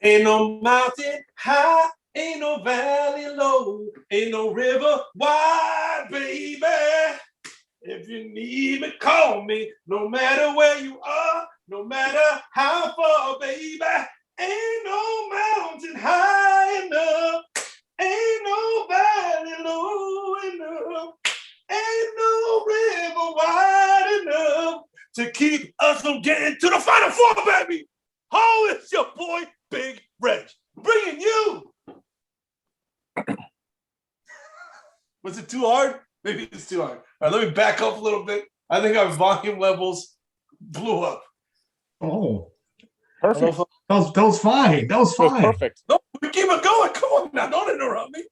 Ain't no mountain high, ain't no valley low, ain't no river wide, baby. If you need me, call me. No matter where you are, no matter how far, baby. Ain't no mountain high enough, ain't no valley low enough, ain't no river wide enough to keep us from getting to the Final Four, baby. How is your boy, Big Reg? Bringing you. Was it too hard? Maybe it's too hard. All right, let me back up a little bit. I think our volume levels blew up. Oh, Perfect. that was fine. That was fine. Perfect. No, we keep it going. Come on now, don't interrupt me.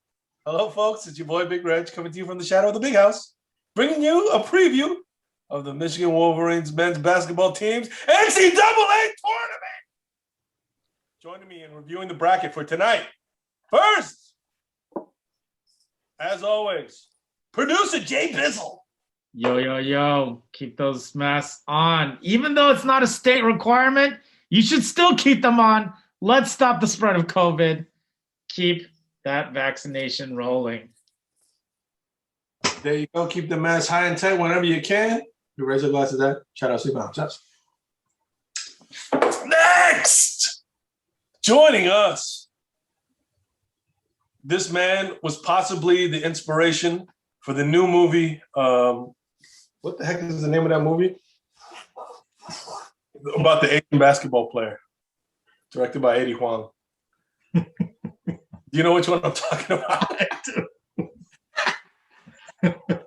Hello, folks. It's your boy, Big Reg, coming to you from the shadow of the big house, bringing you a preview of the Michigan Wolverines men's basketball team's NCAA tournament. Joining me in reviewing the bracket for tonight. First, as always, producer Jay Bizzle. Yo. Keep those masks on. Even though it's not a state requirement, you should still keep them on. Let's stop the spread of COVID. Keep that vaccination rolling. There you go. Keep the mask high and tight whenever you can. You raise a glass of that. Shout out to Bounce. Next! Joining us. This man was possibly the inspiration for the new movie. What the heck is the name of that movie? About the Asian basketball player. Directed by Eddie Huang. Do you know which one I'm talking about?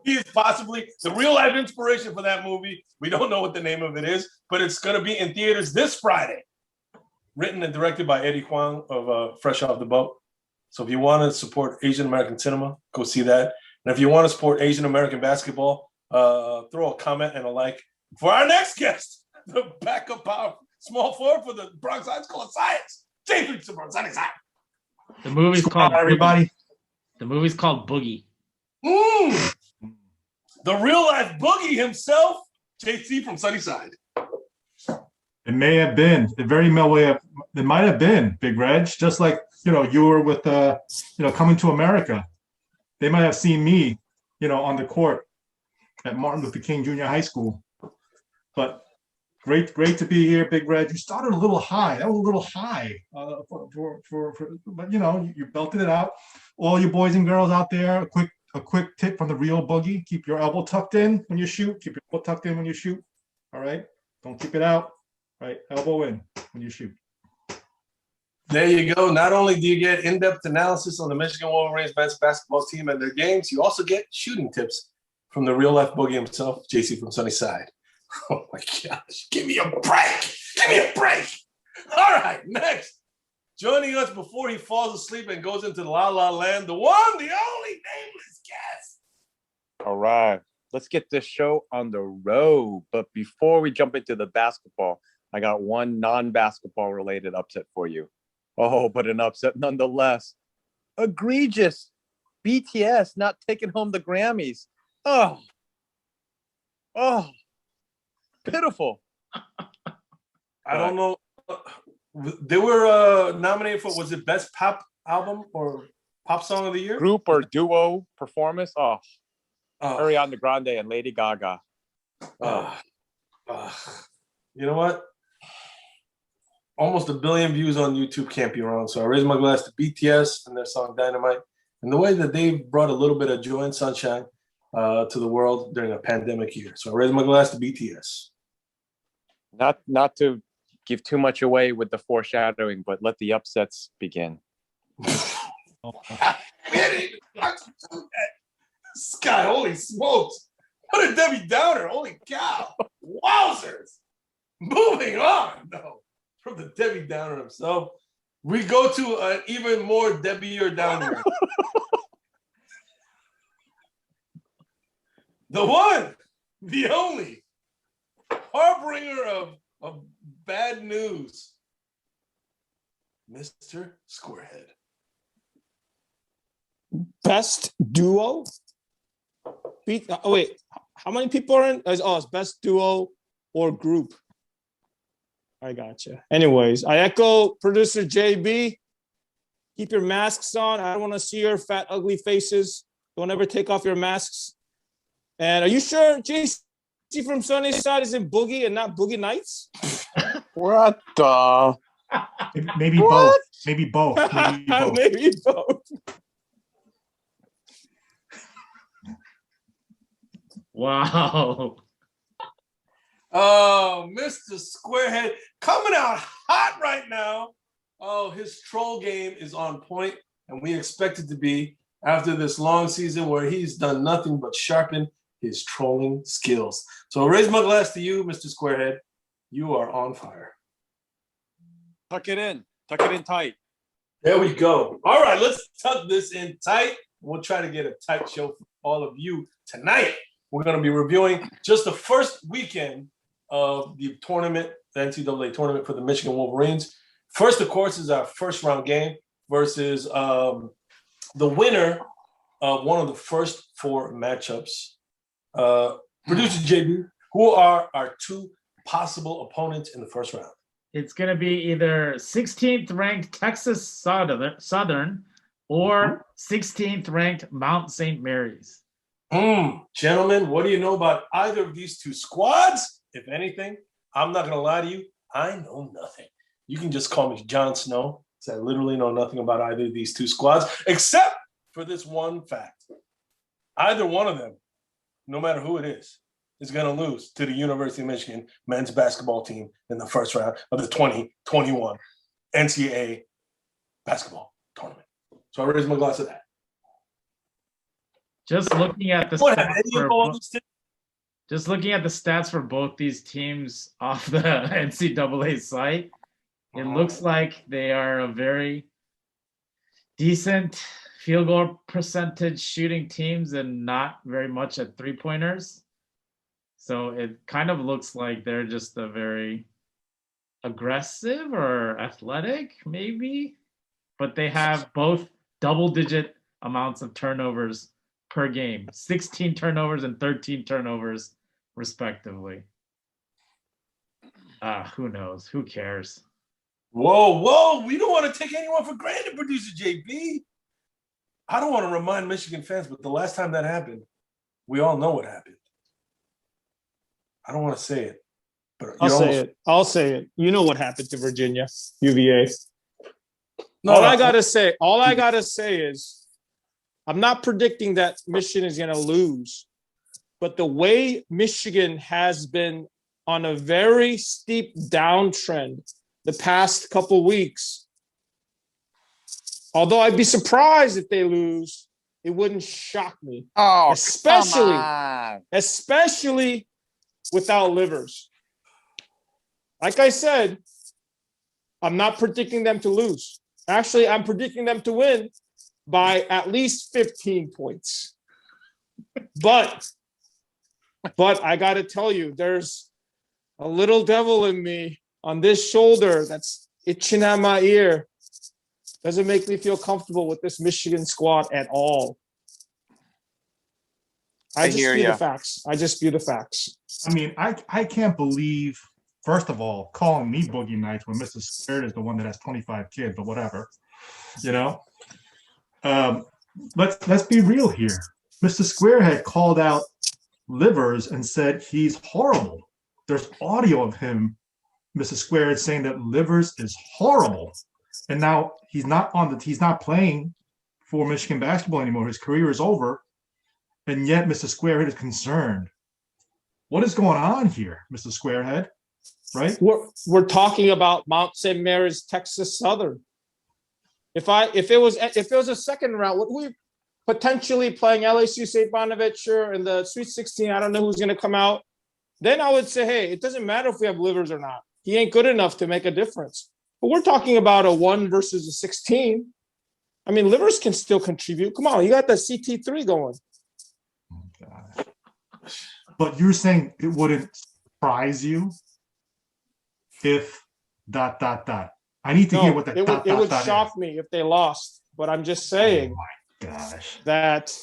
He is possibly the real life inspiration for that movie. We don't know what the name of it is, but it's going to be in theaters this Friday. Written and directed by Eddie Huang of Fresh Off the Boat. So if you want to support Asian American cinema, go see that. And if you want to support Asian American basketball, throw a comment and a like for our next guest, the backup power small forward for the Bronx High School of Science, Jason from Sunny Side. The movie's called everybody. Boogie. The movie's called Boogie. The real life Boogie himself, JC from Sunnyside. It may have been. It very well may have. It might have been Big Reg. Just like you were with Coming to America. They might have seen me, on the court at Martin Luther King Junior High School. But great to be here, Big Reg. You started a little high. That was a little high but you belted it out. All you boys and girls out there, a quick tip from the real Boogie: keep your elbow tucked in when you shoot. Keep your elbow tucked in when you shoot. All right, don't keep it out. Right, elbow in when you shoot. There you go. Not only do you get in-depth analysis on the Michigan Wolverines men's basketball team and their games, you also get shooting tips from the real-life Boogie himself, JC from Sunnyside. Oh, my gosh. Give me a break. Give me a break. All right, next. Joining us before he falls asleep and goes into the la-la land, the one, the only nameless guest. All right. Let's get this show on the road. But before we jump into the basketball, I got one non-basketball related upset for you. Oh, but an upset nonetheless. Egregious. BTS not taking home the Grammys. Oh, pitiful. I don't know. They were nominated for, was it Best Pop Album or Pop Song of the Year? Group or duo performance? Ariana Grande and Lady Gaga. You know what? Almost 1 billion views on YouTube can't be wrong. So I raise my glass to BTS and their song Dynamite, and the way that they brought a little bit of joy and sunshine to the world during a pandemic year. So I raise my glass to BTS. Not to give too much away with the foreshadowing, but let the upsets begin. This guy, holy smokes. What a Debbie Downer. Holy cow. Wowzers. Moving on, though, from the Debbie Downer himself, we go to an even more Debbie or Downer. The one, the only, harbinger of bad news, Mr. Squarehead. Best duo? Wait, how many people are in? It's best duo or group. I gotcha. Anyways, I echo producer JB. Keep your masks on. I don't want to see your fat, ugly faces. Don't ever take off your masks. And are you sure JC from Sunnyside is in Boogie and not Boogie Nights? What the? Maybe What? both. Maybe both. Maybe both. Maybe both. Wow. Oh, Mr. Squarehead coming out hot right now. Oh, his troll game is on point, and we expect it to be after this long season where he's done nothing but sharpen his trolling skills. So I raise my glass to you, Mr. Squarehead. You are on fire. Tuck it in. Tuck it in tight. There we go. All right, let's tuck this in tight. We'll try to get a tight show for all of you tonight. We're going to be reviewing just the first weekend of the tournament, the NCAA tournament for the Michigan Wolverines. First, of course, is our first round game versus the winner of one of the first four matchups. Producer JB, who are our two possible opponents in the first round? It's going to be either 16th ranked Texas Southern or 16th ranked Mount St. Mary's. Gentlemen, what do you know about either of these two squads? If anything, I'm not going to lie to you. I know nothing. You can just call me Jon Snow, because I literally know nothing about either of these two squads, except for this one fact. Either one of them, no matter who it is going to lose to the University of Michigan men's basketball team in the first round of the 2021 NCAA basketball tournament. So I raise my glass to that. Just looking at the stats for both these teams off the NCAA site, it looks like they are a very decent field goal percentage shooting teams and not very much at three-pointers. So it kind of looks like they're just a very aggressive or athletic, maybe, but they have both double-digit amounts of turnovers per game, 16 turnovers and 13 turnovers, respectively. Who knows? Who cares? Whoa. We don't want to take anyone for granted, producer JB. I don't want to remind Michigan fans, but the last time that happened, we all know what happened. I don't want to say it, but I'll say it. You know what happened to Virginia, UVA. All I gotta say is I'm not predicting that Michigan is going to lose, but the way Michigan has been on a very steep downtrend the past couple weeks, although I'd be surprised if they lose, it wouldn't shock me. Oh, especially without Livers. Like I said, I'm not predicting them to lose. Actually, I'm predicting them to win by at least 15 points. But I got to tell you, there's a little devil in me on this shoulder that's itching at my ear. Doesn't make me feel comfortable with this Michigan squad at all. I just view the facts. I mean, I can't believe, first of all, calling me Boogie Nights when Mr. Squared is the one that has 25 kids, but whatever. You know? Let's be real here. Mr. Squarehead called out Livers and said he's horrible. There's audio of him, Mr. Squarehead, saying that Livers is horrible. And now he's not playing for Michigan basketball anymore. His career is over. And yet Mr. Squarehead is concerned. What is going on here, Mr. Squarehead? Right? We're talking about Mount St. Mary's, Texas Southern. If it was a second round, would we potentially playing LSU St. Bonaventure in the Sweet 16? I don't know who's going to come out. Then I would say, hey, it doesn't matter if we have Livers or not. He ain't good enough to make a difference. But we're talking about a 1 versus a 16. I mean, Livers can still contribute. Come on, you got the CT3 going. Oh, gosh. But you're saying it wouldn't surprise you if ... I need to hear what that it would shock me if they lost. But I'm just saying that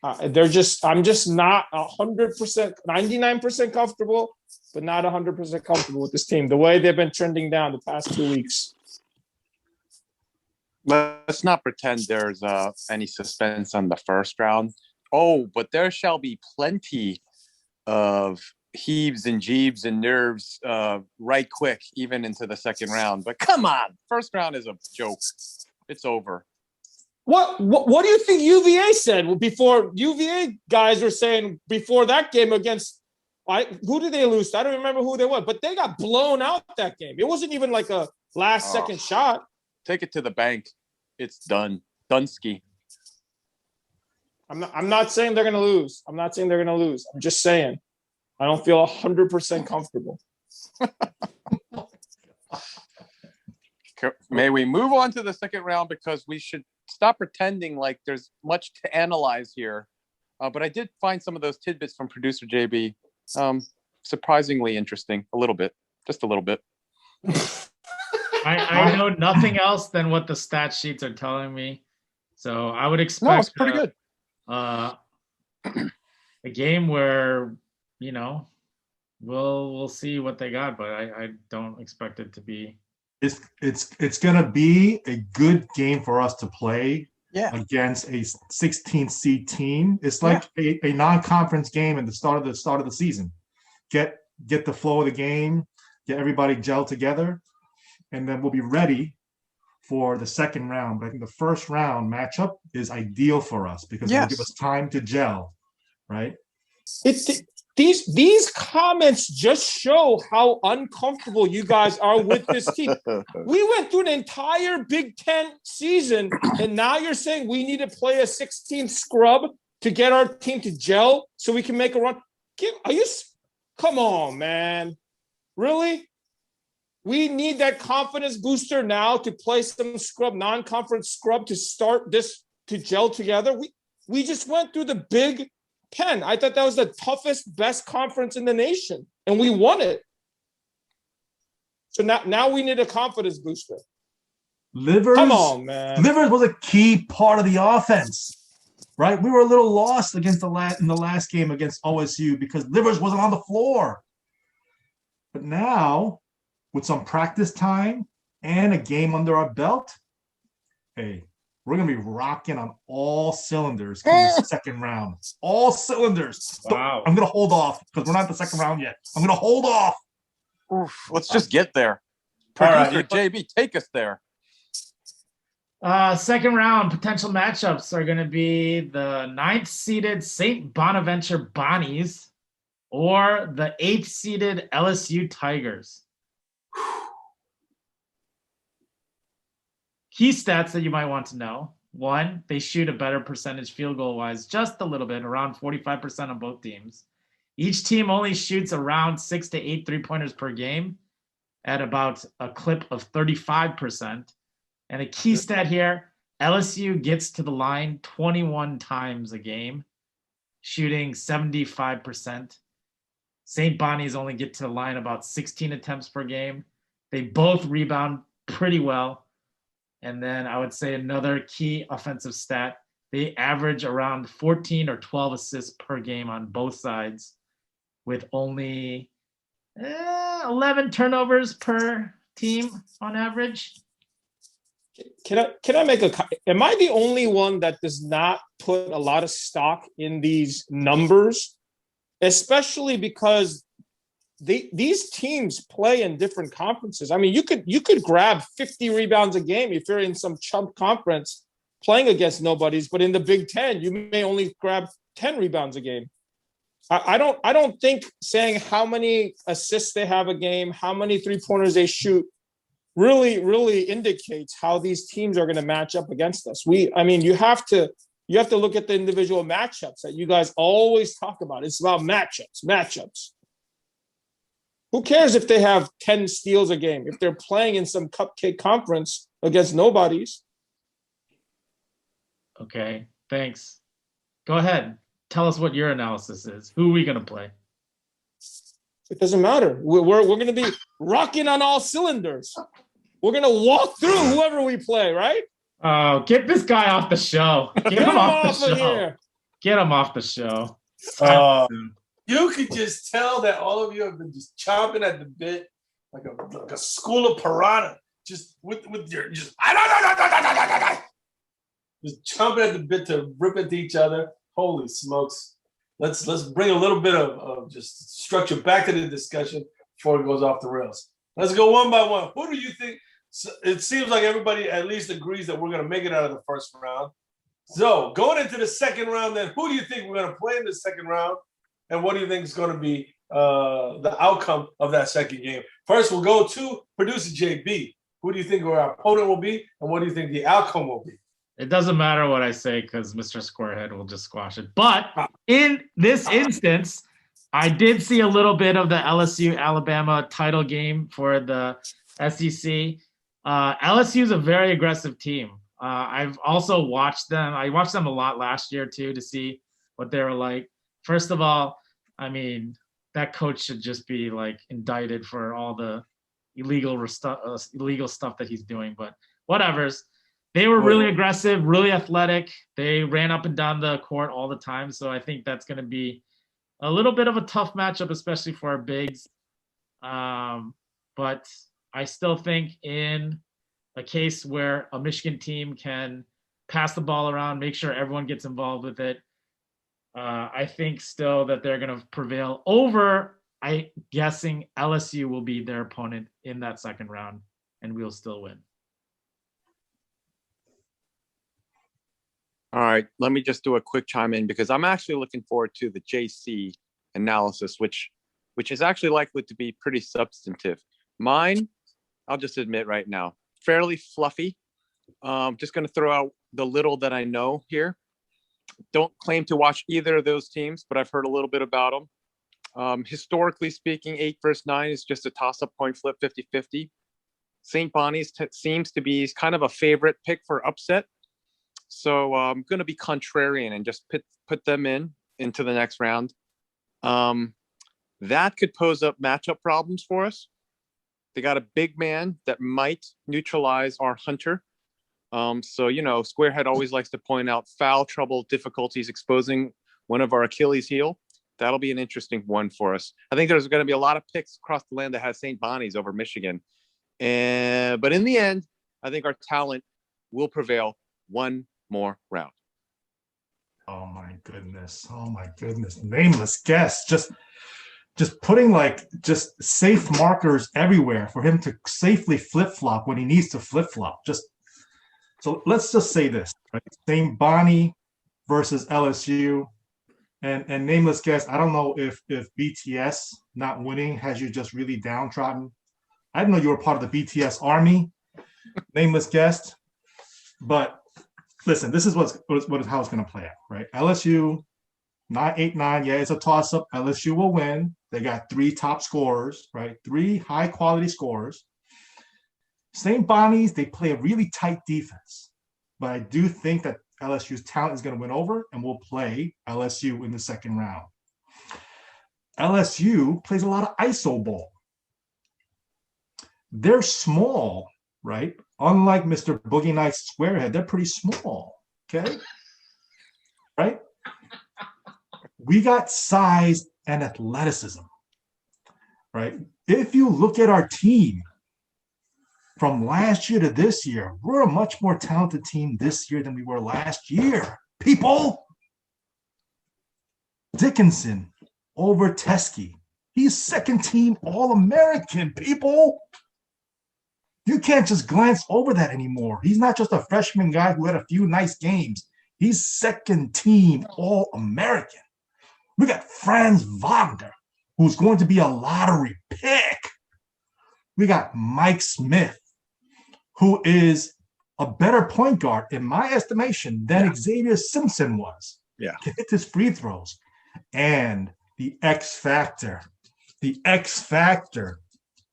I'm just not 100%, 99% comfortable but not 100% comfortable with this team. The way they've been trending down the past 2 weeks. Let's not pretend there's any suspense on the first round. Oh, but there shall be plenty of heaves and jeebs and nerves right quick, even into the second round. But come on, first round is a joke. It's over. What do you think UVA said? Well, before UVA guys were saying before that game against who did they lose? I don't remember who they were, but they got blown out that game. It wasn't even like a last second shot. Take it to the bank. It's done. Dunsky. I'm not saying they're going to lose. I'm just saying I don't feel 100% comfortable. May we move on to the second round, because we should stop pretending like there's much to analyze here. But I did find some of those tidbits from producer JB surprisingly interesting. A little bit. Just a little bit. I know nothing else than what the stat sheets are telling me. So I would expect No, it's pretty good. A game where, you know, we'll see what they got, but I don't expect it to be. It's gonna be a good game for us to play against a 16th seed team. It's like a non-conference game at the start of the season. Get the flow of the game, get everybody gel together, and then we'll be ready for the second round. But I think the first round matchup is ideal for us because it'll give us time to gel, right? These comments just show how uncomfortable you guys are with this team. We went through an entire Big Ten season, and now you're saying we need to play a 16 scrub to get our team to gel so we can make a run. Come on, man. Really? We need that confidence booster now to play some scrub, non-conference scrub to start this to gel together. We just went through the Big Ten. I thought that was the toughest, best conference in the nation, and we won it. So now we need a confidence booster. Come on, man. Livers was a key part of the offense, right? We were a little lost in the last game against OSU because Livers wasn't on the floor. But now, with some practice time and a game under our belt, hey, we're going to be rocking on all cylinders in the second round. All cylinders. Wow. I'm going to hold off because we're not in the second round yet. I'm going to hold off. Oof, let's just get there. Producer JB, take us there. Second round potential matchups are going to be the 9th-seeded St. Bonaventure Bonnies or the 8th-seeded LSU Tigers. Key stats that you might want to know. One, they shoot a better percentage field goal wise, just a little bit, around 45% on both teams. Each team only shoots around 6 to 8 3-pointers per game at about a clip of 35%. And a key stat here, LSU gets to the line 21 times a game, shooting 75%. St. Bonnie's only get to the line about 16 attempts per game. They both rebound pretty well. And then I would say another key offensive stat, they average around 14 or 12 assists per game on both sides with only 11 turnovers per team on average. Can I make am I the only one that does not put a lot of stock in these numbers, especially because these teams play in different conferences? I mean, you could grab 50 rebounds a game if you're in some chump conference playing against nobodies, but in the Big Ten, you may only grab 10 rebounds a game. I don't think saying how many assists they have a game, how many 3-pointers they shoot, really indicates how these teams are going to match up against us. You have to look at the individual matchups that you guys always talk about. It's about matchups. Who cares if they have 10 steals a game if they're playing in some cupcake conference against nobodies? Okay, thanks. Go ahead. Tell us what your analysis is. Who are we going to play? It doesn't matter. We're going to be rocking on all cylinders. We're going to walk through whoever we play, right? Oh, get this guy off the show. Get him off the show. here. Get him off the show. You could just tell that all of you have been just chomping at the bit like a school of piranha, just with your just chomping at the bit to rip into each other. Holy smokes! Let's bring a little bit of just structure back to the discussion before it goes off the rails. Let's go one by one. Who do you think? It seems like everybody at least agrees that we're going to make it out of the first round. So going into the second round, then who do you think we're going to play in the second round? And what do you think is going to be the outcome of that second game? First, we'll go to producer JB. Who do you think our opponent will be? And what do you think the outcome will be? It doesn't matter what I say because Mr. Squarehead will just squash it. But in this instance, I did see a little bit of the LSU Alabama title game for the SEC. LSU is a very aggressive team. I've also watched them. I watched them a lot last year too to see what they were like. First of all, I mean, that coach should just be like indicted for all the illegal stuff that he's doing. But whatever's. They were really aggressive, really athletic. They ran up and down the court all the time. So I think that's going to be a little bit of a tough matchup, especially for our bigs. But I still think in a case where a Michigan team can pass the ball around, make sure everyone gets involved with it, I think still that they're going to prevail over, I'm guessing LSU will be their opponent in that second round, and we'll still win. All right, let me just do a quick chime in because I'm actually looking forward to the JC analysis, which is actually likely to be pretty substantive. Mine, I'll just admit right now, fairly fluffy. Just going to throw out the little that I know here. Don't claim to watch either of those teams, but I've heard a little bit about them. Historically speaking, 8 versus 9 is just a toss-up coin flip, 50-50. St. Bonnie's seems to be kind of a favorite pick for upset. So I'm going to be contrarian and just put them into the next round. That could pose up matchup problems for us. They got a big man that might neutralize our hunter. So, you know, Squarehead always likes to point out foul trouble difficulties exposing one of our Achilles heel. That'll be an interesting one for us. I think there's going to be a lot of picks across the land that has St. Bonnie's over Michigan. But in the end, I think our talent will prevail one more round. Oh my goodness. Nameless guest. Just putting like just safe markers everywhere for him to safely flip-flop when he needs to flip-flop. So let's just say this, right? St. Bonnie versus LSU. And nameless guest, I don't know if BTS not winning has you just really downtrodden. I didn't know you were part of the BTS army, nameless guest. But listen, this is how it's going to play out, right? LSU, 8-9, yeah, it's a toss-up. LSU will win. They got 3 top scorers, right? 3 high-quality scorers. St. Bonnie's, they play a really tight defense. But I do think that LSU's talent is going to win over, and we'll play LSU in the second round. LSU plays a lot of iso ball. They're small, right? Unlike Mr. Boogie Nights Squarehead, they're pretty small, okay? Right? We got size and athleticism, right? If you look at our team from last year to this year, we're a much more talented team this year than we were last year. People, Dickinson over Teskey. He's second team All-American, people. You can't just glance over that anymore. He's not just a freshman guy who had a few nice games. He's second team All-American. We got Franz Wagner, who's going to be a lottery pick. We got Mike Smith, who is a better point guard, in my estimation, than Xavier Simpson was. Yeah. Can hit his free throws. And the X Factor,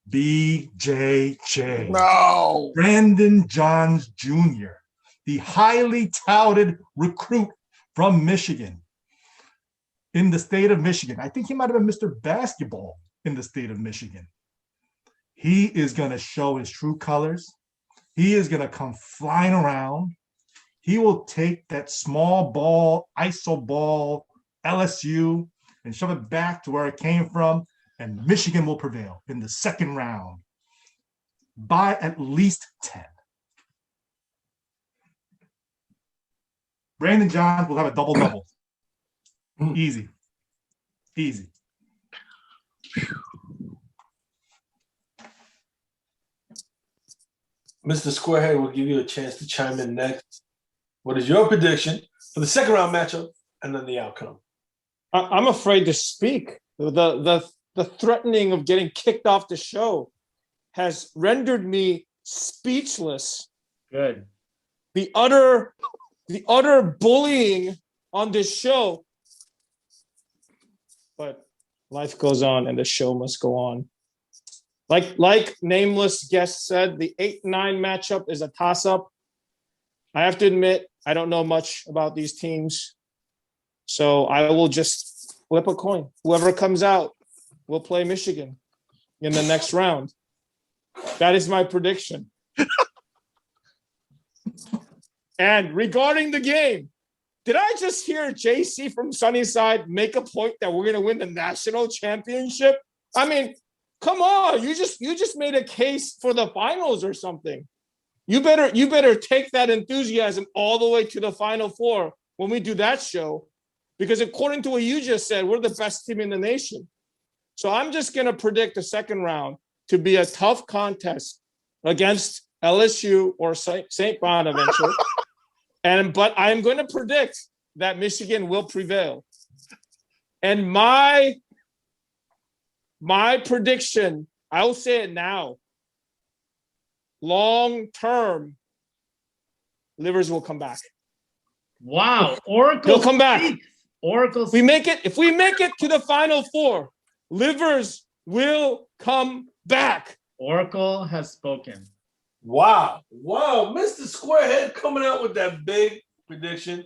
BJJ. No. Brandon Johns Jr., the highly touted recruit from Michigan, in the state of Michigan. I think he might have been Mr. Basketball in the state of Michigan. He is going to show his true colors. He is going to come flying around. He will take that small ball, iso ball, LSU, and shove it back to where it came from, and Michigan will prevail in the second round by at least 10. Brandon Johns will have a double-double. Easy. Easy. Mr. Squarehead will give you a chance to chime in next. What is your prediction for the second round matchup and then the outcome? I'm afraid to speak. The threatening of getting kicked off the show has rendered me speechless. Good. The utter bullying on this show. But life goes on and the show must go on. Like nameless guest said, the 8-9 matchup is a toss-up. I have to admit, I don't know much about these teams. So I will just flip a coin. Whoever comes out will play Michigan in the next round. That is my prediction. And regarding the game, did I just hear JC from Sunnyside make a point that we're going to win the national championship? I mean, come on, you just made a case for the finals or something. You better take that enthusiasm all the way to the Final Four when we do that show, because according to what you just said, we're the best team in the nation. So I'm just going to predict the second round to be a tough contest against LSU or St. Bonaventure. But I'm going to predict that Michigan will prevail. And my prediction, I'll say it now, long term, Livers will come back. Wow. Oracle. He'll come back. Oracle. If we make it to the Final Four, Livers will come back. Oracle has spoken. Wow. Mr. Squarehead coming out with that big prediction.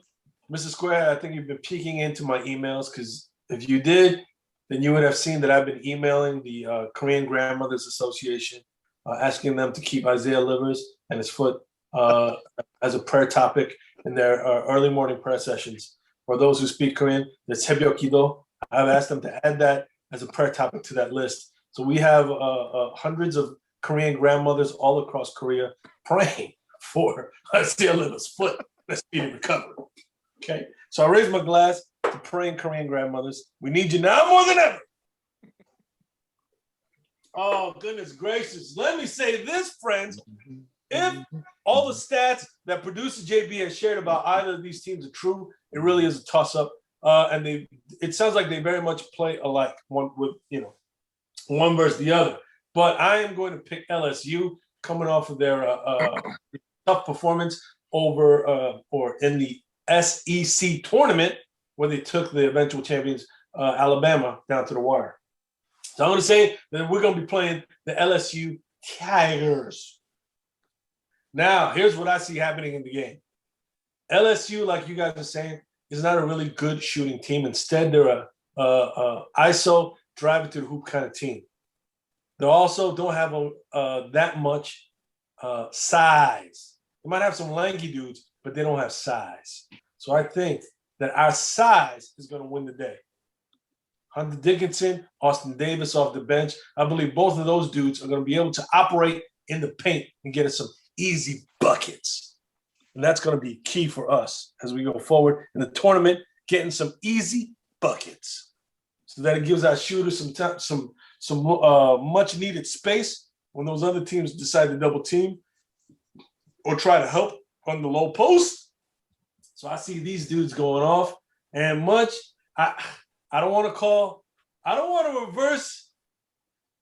Mr. Squarehead, I think you've been peeking into my emails, because if you did, then you would have seen that I've been emailing the Korean Grandmothers Association, asking them to keep Isaiah Livers and his foot as a prayer topic in their early morning prayer sessions. For those who speak Korean, the Sebyeok-gido, I've asked them to add that as a prayer topic to that list. So we have hundreds of Korean grandmothers all across Korea praying for Isaiah Livers' foot and speedy recovery. Okay, so I raise my glass to praying Korean grandmothers. We need you now more than ever. Oh, goodness gracious. Let me say this, friends. If all the stats that producer JB has shared about either of these teams are true, it really is a toss-up. And it sounds like they very much play alike, one versus the other. But I am going to pick LSU coming off of their tough performance over or in the SEC tournament, where they took the eventual champions Alabama down to the wire. So I'm going to say that we're going to be playing the LSU Tigers. Now, here's what I see happening in the game. LSU, like you guys are saying, is not a really good shooting team. Instead, they're a ISO, drive it to the hoop kind of team. They also don't have that much size. They might have some lanky dudes, but they don't have size. So I think that our size is going to win the day. Hunter Dickinson, Austin Davis off the bench. I believe both of those dudes are going to be able to operate in the paint and get us some easy buckets. And that's going to be key for us as we go forward in the tournament, getting some easy buckets. So that it gives our shooters some much needed space when those other teams decide to double team or try to help on the low post. So I see these dudes going off, and I don't want to reverse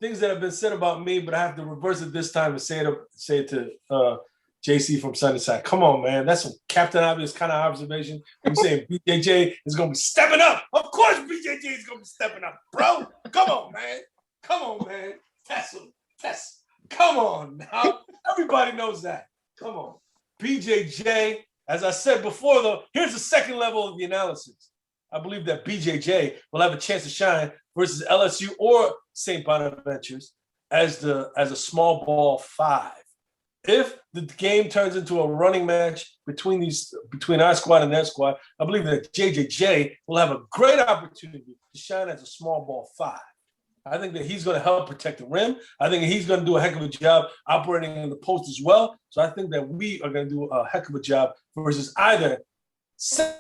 things that have been said about me, but I have to reverse it this time and say it to JC from Sunnyside. Come on, man. That's some Captain Obvious kind of observation. I'm saying BJJ is going to be stepping up. Of course BJJ is going to be stepping up, bro. Come on, man. Test. Come on now. Everybody knows that. Come on. BJJ, as I said before, here's the second level of the analysis. I believe that BJJ will have a chance to shine versus LSU or St. Bonaventure's as a small ball 5. if the game turns into a running match between our squad and their squad, I believe that JJJ will have a great opportunity to shine as a small ball 5. I think that he's going to help protect the rim. I think he's going to do a heck of a job operating in the post as well. So I think that we are going to do a heck of a job versus either St.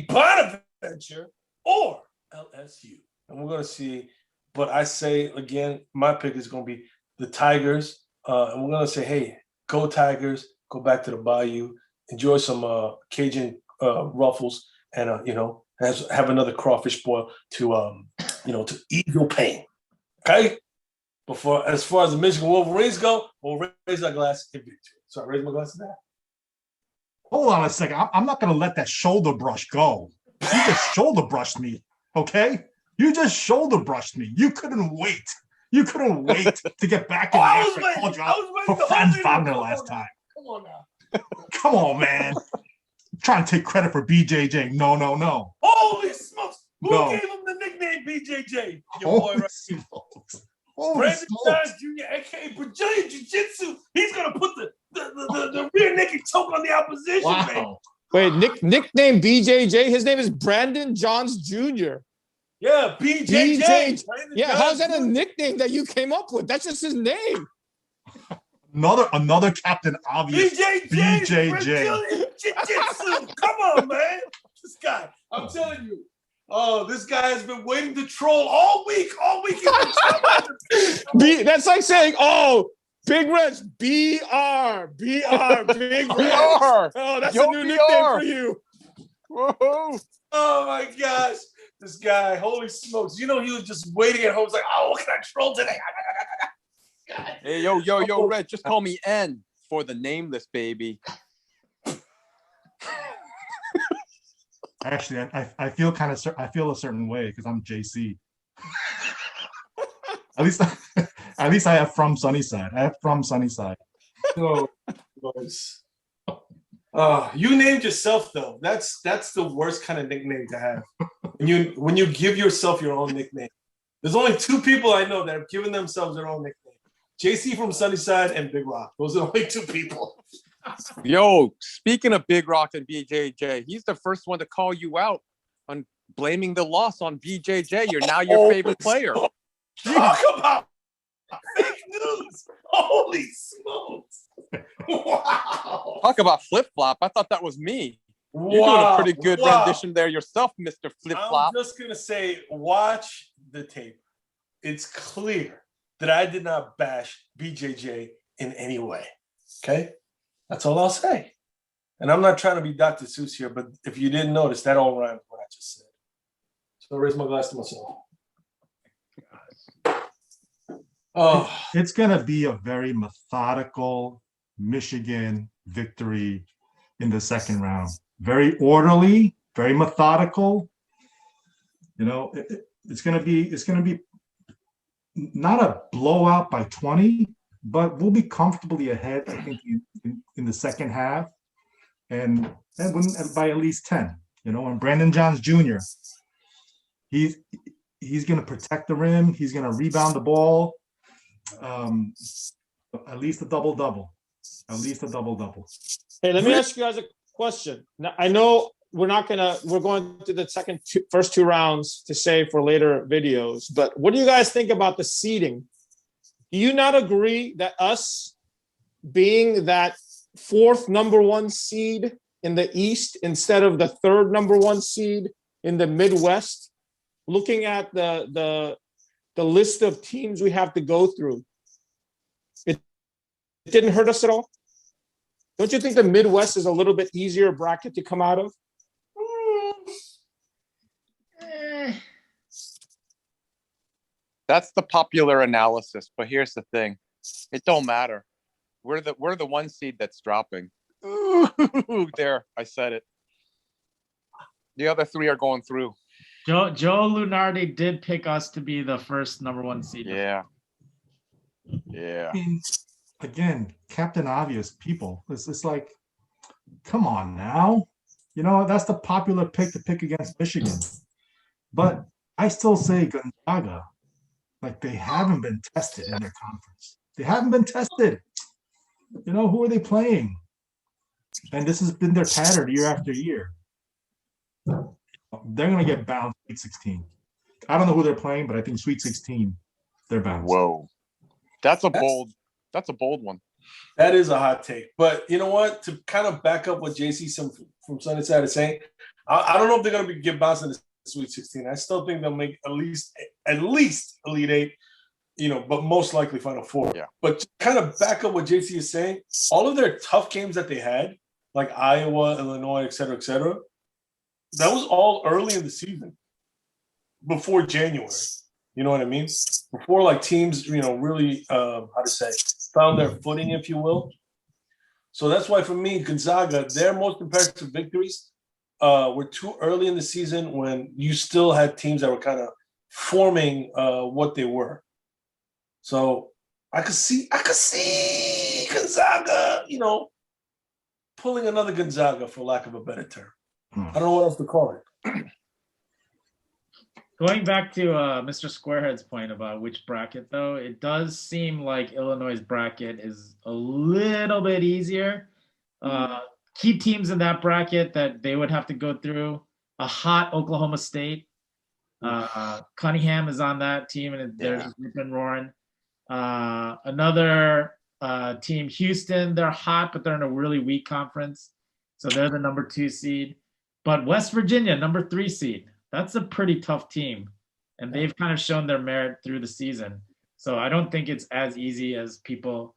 Bonaventure or LSU. And we're going to see. But I say, again, my pick is going to be the Tigers. And we're going to say, hey, go Tigers. Go back to the Bayou. Enjoy some Cajun ruffles. And, have another crawfish boil to ease your pain. Okay? As far as the Michigan Wolverines go, we'll raise our glass in victory. So I raise my glass to that. Hold on a second. I'm not going to let that shoulder brush go. You just shoulder brushed me, okay? You just shoulder brushed me. You couldn't wait. You couldn't wait to get back in the I called you out for Franz Wagner last time. Come on now. Come on, man. Trying to take credit for BJJ. No. Holy smokes. Who No. gave him the nickname BJJ? Your Holy boy right smokes. Holy Brandon smokes. Johns Jr., aka Brazilian Jiu-Jitsu. He's going to put the rear naked choke on the opposition, baby. Wow. Wait, nickname BJJ. His name is Brandon Johns Jr. Yeah, BJJ. Brandon Yeah, Johns how's that a Jr. nickname that you came up with? That's just his name. Another Captain Obvious. BJJ. Brazilian Jiu-Jitsu. Come on, man. This guy, I'm telling you. Oh, this guy has been waiting to troll all week. That's like saying, oh, Big Reds, BR, Big Reds. BR. Oh, that's Yo, a new BR. nickname for you. Whoa. Oh my gosh. This guy, holy smokes. He was just waiting at home. He's like, oh, what can I troll today? Hey, yo, Red, just call me N for the nameless, baby. Actually, I feel I feel a certain way because I'm JC. At least I have from Sunnyside. Oh, you named yourself though. That's the worst kind of nickname to have. When you give yourself your own nickname. There's only 2 people I know that have given themselves their own nickname. JC from Sunnyside and Big Rock. Those are the only 2 people. Yo, speaking of Big Rock and BJJ, he's the first one to call you out on blaming the loss on BJJ. You're now your favorite player. Talk about fake news. Holy smokes. Wow. Talk about flip-flop. I thought that was me. You're doing a pretty good rendition there yourself, Mr. Flip-flop. I'm just going to say, watch the tape. It's clear that I did not bash BJJ in any way. Okay? That's all I'll say. And I'm not trying to be Dr. Seuss here, but if you didn't notice, that all rhymes what I just said. So I raise my glass to myself. Oh, It's going to be a very methodical Michigan victory in the second round. Very orderly, very methodical. It's going to be not a blowout by 20, but we'll be comfortably ahead, I think, in the second half, and by at least 10. And Brandon Johns Jr. He's going to protect the rim. He's going to rebound the ball. At least a double-double. Hey, let me ask you guys a question. Now, I know we're going to the first 2 rounds to save for later videos, but what do you guys think about the seeding? Do you not agree that us being that 4th number 1 seed in the East instead of the 3rd number 1 seed in the Midwest, looking at the list of teams we have to go through, it didn't hurt us at all? Don't you think the Midwest is a little bit easier bracket to come out of? That's the popular analysis, but here's the thing. It don't matter. We're the 1 seed that's dropping. Ooh, there, I said it. The other 3 are going through. Joe Lunardi did pick us to be the first number 1 seed. Yeah. I mean, again, Captain Obvious people. It's like, come on now. That's the popular pick to pick against Michigan. But I still say Gonzaga. Like, they haven't been tested in their conference. They haven't been tested. You know, who are they playing? And this has been their pattern year after year. They're going to get bounced Sweet 16. I don't know who they're playing, but I think Sweet 16, they're bounced. Whoa. That's a bold one. That is a hot take. But you know what? To kind of back up what JC from Sunny Side is saying, I don't know if they're going to get bounced in the Sweet 16. I still think they'll make at least Elite Eight, you know, but most likely Final Four. Yeah. But to kind of back up what JC is saying, all of their tough games that they had, like Iowa, Illinois, et cetera, that was all early in the season, before January. You know what I mean? Before like teams, you know, really, found their footing, if you will. So that's why for me, Gonzaga, their most impressive victories were too early in the season when you still had teams that were kind of forming what they were. So I could see Gonzaga, you know, pulling another Gonzaga, for lack of a better term. I don't know what else to call it. Going back to Mr. Squarehead's point about which bracket, though, it does seem like Illinois' bracket is a little bit easier. Key teams in that bracket that they would have to go through: a hot Oklahoma State. Cunningham is on that team, and they're just ripping roaring. Another team, Houston, they're hot, but they're in a really weak conference, so they're the number 2 seed. But West Virginia, number 3 seed. That's a pretty tough team, and they've kind of shown their merit through the season. So I don't think it's as easy as people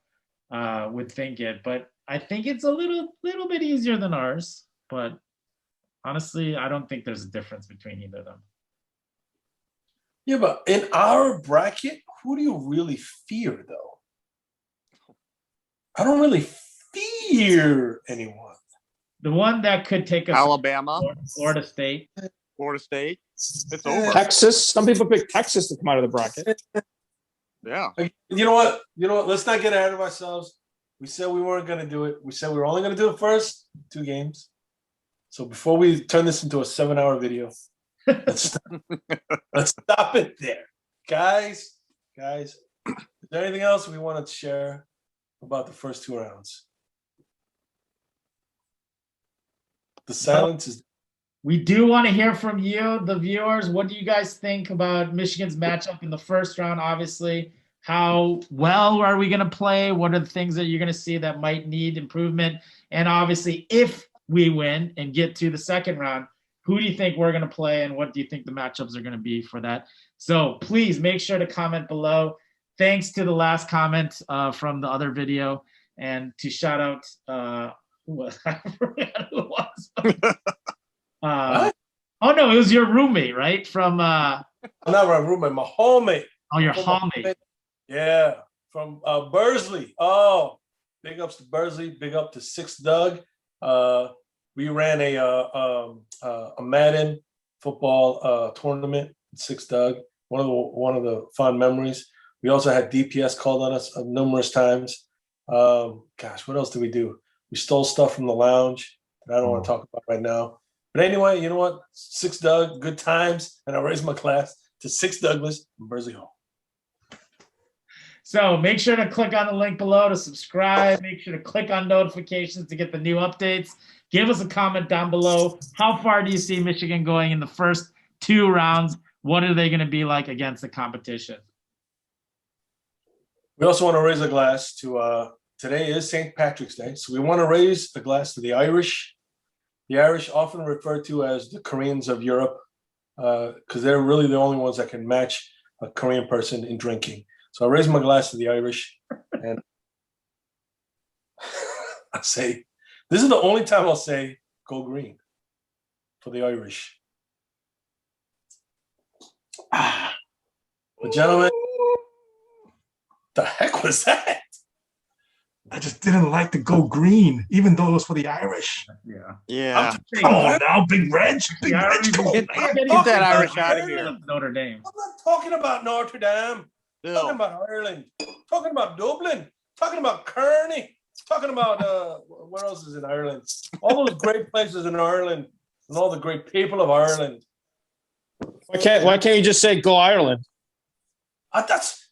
would think it, but I think it's a little bit easier than ours. But honestly, I don't think there's a difference between either of them. Yeah, but in our bracket, who do you really fear, though? I don't really fear anyone. The one that could take us, Alabama, Florida State. Florida State. It's over. Texas. Some people pick Texas to come out of the bracket. Yeah. You know what? Let's not get ahead of ourselves. We said we weren't going to do it. We said we were only going to do the first 2 games. So before we turn this into a 7-hour video, let's stop it there. Guys, is there anything else we want to share about the first 2 rounds? The silence is... We do want to hear from you, the viewers. What do you guys think about Michigan's matchup in the first round? Obviously, how well are we going to play? What are the things that you're going to see that might need improvement? And obviously, if we win and get to the second round, who do you think we're going to play, and what do you think the matchups are going to be for that? So please make sure to comment below. Thanks to the last comment from the other video, and to shout out who was I forgot who it was. Oh no, it was your roommate, right? From not my roommate, my homemate. Oh, your homemate. Yeah, from Bursley. Oh, big ups to Bursley. Big up to Six Doug. We ran a Madden football tournament. Six Doug. One of the fond memories. We also had DPS called on us numerous times. Gosh, what else did we do? We stole stuff from the lounge that I don't want to talk about right now. But anyway, you know what? Six Doug, good times, and I raised my class to Six Douglas from Bursley Hall. So make sure to click on the link below to subscribe. Make sure to click on notifications to get the new updates. Give us a comment down below. How far do you see Michigan going in the first 2 rounds? What are they going to be like against the competition? We also want to raise a glass to today is St. Patrick's Day, so we want to raise a glass to the Irish. The Irish, often referred to as the Koreans of Europe, because they're really the only ones that can match a Korean person in drinking. So I raise my glass to the Irish, and I say, this is the only time I'll say go green for the Irish. But gentlemen, the heck was that? I just didn't like to go green, even though it was for the Irish. Yeah. Come on now, Big Reg. Big Yeah, Reg, come on Get now. that Irish out of here. Notre Dame. I'm not talking about Notre Dame. I'm talking Bill. about Ireland. Talking about Dublin. Talking about Kearney. Talking about where else is in Ireland? All those great places in Ireland and all the great people of Ireland. Why can't you just say go Ireland? That's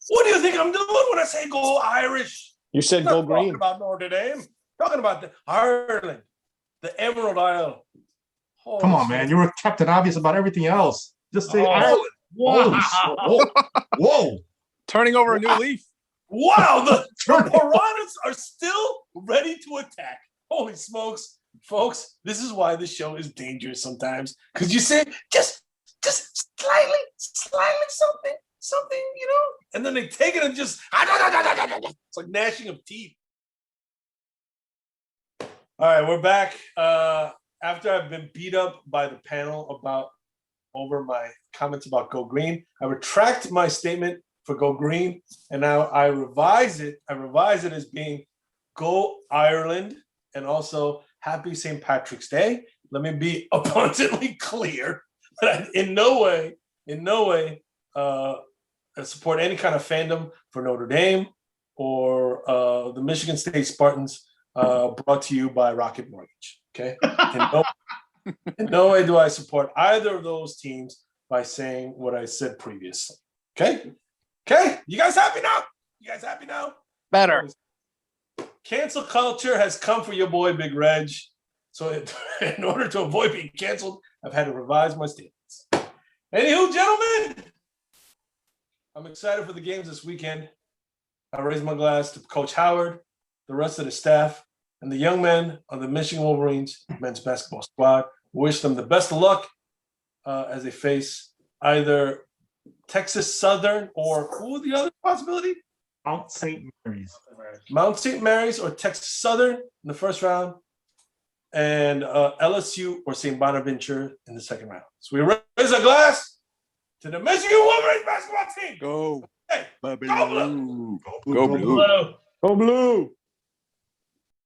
what do you think I'm doing when I say go Irish? You said I'm go not talking green. about Notre Dame. Talking about the Ireland, the Emerald Isle. Holy Come on, shit. man. You were Captain Obvious about everything else. Just say Oh. Ireland. Holy Wow. shit. Whoa. Whoa. Turning over a new leaf. Wow, the Piranhas are still ready to attack. Holy smokes, folks! This is why the show is dangerous sometimes. Because you say just slightly something, and then they take it and just it's like gnashing of teeth. All right, we're back. After I've been beat up by the panel over my comments about Go Green, I retract my statement for Go Green, and now I revise it. I revise it as being Go Ireland, and also Happy St. Patrick's Day. Let me be abundantly clear that I in no way support any kind of fandom for Notre Dame or the Michigan State Spartans, brought to you by Rocket Mortgage. Okay, in no way do I support either of those teams by saying what I said previously. Okay. You guys happy now? Better. Cancel culture has come for your boy, Big Reg. So in order to avoid being canceled, I've had to revise my statements. Anywho, gentlemen, I'm excited for the games this weekend. I raise my glass to Coach Howard, the rest of the staff, and the young men on the Michigan Wolverines men's basketball squad. Wish them the best of luck as they face either Texas Southern or who was the other possibility? Mount St. Mary's. Mount St. Mary's or Texas Southern in the first round, and LSU or St. Bonaventure in the second round. So we raise a glass to the Michigan Wolverines basketball team. Go. Hey, Blue. go blue. Go blue. Hello. Go blue.